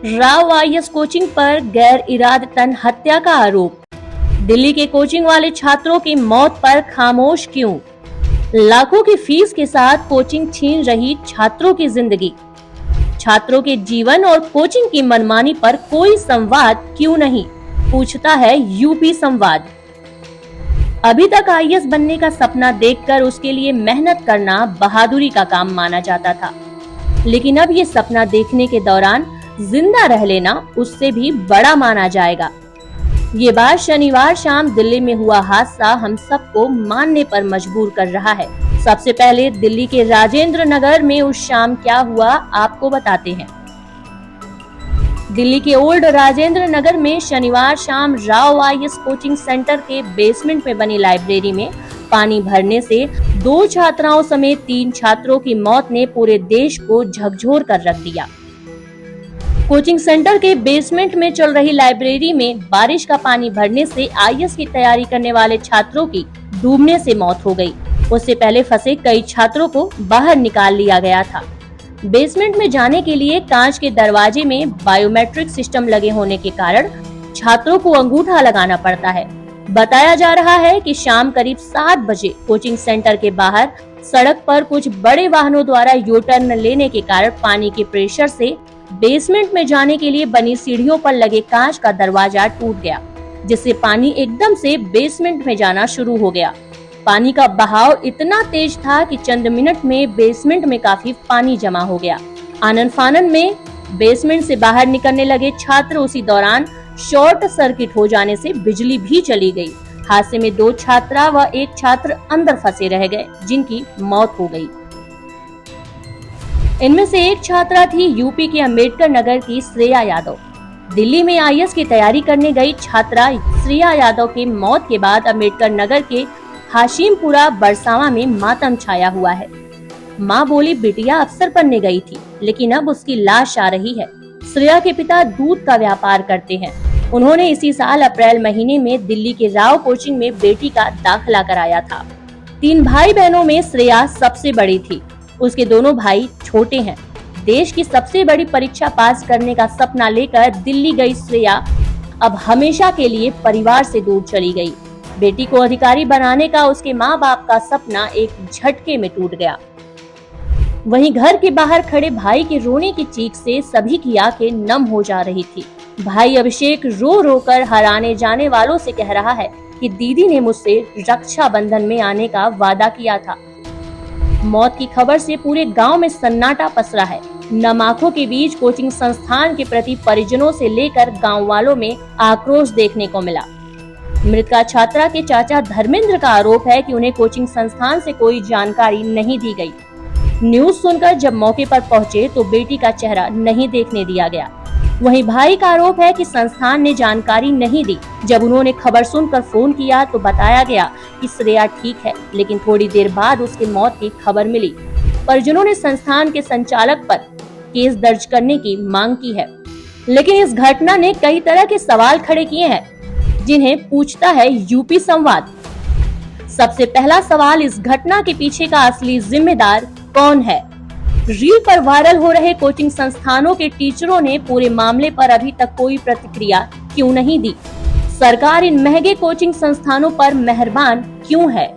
Rao IAS coaching पर गैर इरादतन हत्या का आरोप। दिल्ली के कोचिंग वाले छात्रों की मौत पर खामोश क्यों? लाखों की फीस के साथ कोचिंग छीन रही छात्रों की जिंदगी। छात्रों के जीवन और कोचिंग की मनमानी पर कोई संवाद क्यों नहीं, पूछता है यूपी संवाद। अभी तक आईएएस बनने का सपना देखकर उसके लिए मेहनत करना बहादुरी का काम माना जाता था, लेकिन अब ये सपना देखने के दौरान जिंदा रह लेना उससे भी बड़ा माना जाएगा। ये बात शनिवार शाम दिल्ली में हुआ हादसा हम सबको मानने पर मजबूर कर रहा है। सबसे पहले दिल्ली के राजेंद्र नगर में उस शाम क्या हुआ आपको बताते हैं। दिल्ली के ओल्ड राजेंद्र नगर में शनिवार शाम राव आईएएस कोचिंग सेंटर के बेसमेंट में बनी लाइब्रेरी में पानी भरने से 2 छात्राओं समेत 3 छात्रों की मौत ने पूरे देश को झकझोर कर रख दिया। कोचिंग सेंटर के बेसमेंट में चल रही लाइब्रेरी में बारिश का पानी भरने से आईएएस की तैयारी करने वाले छात्रों की डूबने से मौत हो गई। उससे पहले फंसे कई छात्रों को बाहर निकाल लिया गया था। बेसमेंट में जाने के लिए कांच के दरवाजे में बायोमेट्रिक सिस्टम लगे होने के कारण छात्रों को अंगूठा लगाना पड़ता है। बताया जा रहा है कि शाम करीब 7 बजे कोचिंग सेंटर के बाहर सड़क पर कुछ बड़े वाहनों द्वारा यू टर्न लेने के कारण पानी के प्रेशर से बेसमेंट में जाने के लिए बनी सीढ़ियों पर लगे कांच का दरवाजा टूट गया, जिससे पानी एकदम से बेसमेंट में जाना शुरू हो गया। पानी का बहाव इतना तेज था कि चंद मिनट में बेसमेंट में काफी पानी जमा हो गया। आनन फानन में बेसमेंट से बाहर निकलने लगे छात्र उसी दौरान शॉर्ट सर्किट हो जाने से बिजली भी चली गई। हादसे में 2 छात्रा व 1 छात्र अंदर फंसे रह गए, जिनकी मौत हो गई। इनमें से एक छात्रा थी यूपी के अंबेडकर नगर की श्रेया यादव। दिल्ली में आईएएस की तैयारी करने गई छात्रा श्रेया यादव की मौत के बाद अंबेडकर नगर के हाशिमपुरा बरसावा में मातम छाया हुआ है। मां बोली बिटिया अफसर बनने गई थी, लेकिन अब उसकी लाश आ रही है। श्रेया के पिता दूध का व्यापार करते हैं। उन्होंने इसी साल अप्रैल महीने में दिल्ली के राव कोचिंग में बेटी का दाखिला कराया था। 3 भाई बहनों में श्रेया सबसे बड़ी थी। उसके दोनों भाई छोटे हैं। देश की सबसे बड़ी परीक्षा पास करने का सपना लेकर दिल्ली गई श्रेया अब हमेशा के लिए परिवार से दूर चली गई। बेटी को अधिकारी बनाने का उसके माँ बाप का सपना एक झटके में टूट गया। वहीं घर के बाहर खड़े भाई के रोने की चीख से सभी की आंखें नम हो जा रही थी। भाई अभिषेक रो रो कर हर आने जाने वालों से कह रहा है कि दीदी ने मुझसे रक्षाबंधन में आने का वादा किया था। मौत की खबर से पूरे गांव में सन्नाटा पसरा है। नम आंखों के बीच कोचिंग संस्थान के प्रति परिजनों से लेकर गांव वालों में आक्रोश देखने को मिला। मृतका छात्रा के चाचा धर्मेंद्र का आरोप है कि उन्हें कोचिंग संस्थान से कोई जानकारी नहीं दी गई। न्यूज सुनकर जब मौके पर पहुंचे तो बेटी का चेहरा नहीं देखने दिया गया। वहीं भाई का आरोप है कि संस्थान ने जानकारी नहीं दी। जब उन्होंने खबर सुनकर फोन किया तो बताया गया कि श्रेया ठीक है, लेकिन थोड़ी देर बाद उसकी मौत की खबर मिली। परिजनों ने संस्थान के संचालक पर केस दर्ज करने की मांग की है, लेकिन इस घटना ने कई तरह के सवाल खड़े किए हैं, जिन्हें पूछता है यूपी संवाद। सबसे पहला सवाल, इस घटना के पीछे का असली जिम्मेदार कौन है? रील पर वायरल हो रहे कोचिंग संस्थानों के टीचरों ने पूरे मामले पर अभी तक कोई प्रतिक्रिया क्यों नहीं दी? सरकार इन महंगे कोचिंग संस्थानों पर मेहरबान क्यों है?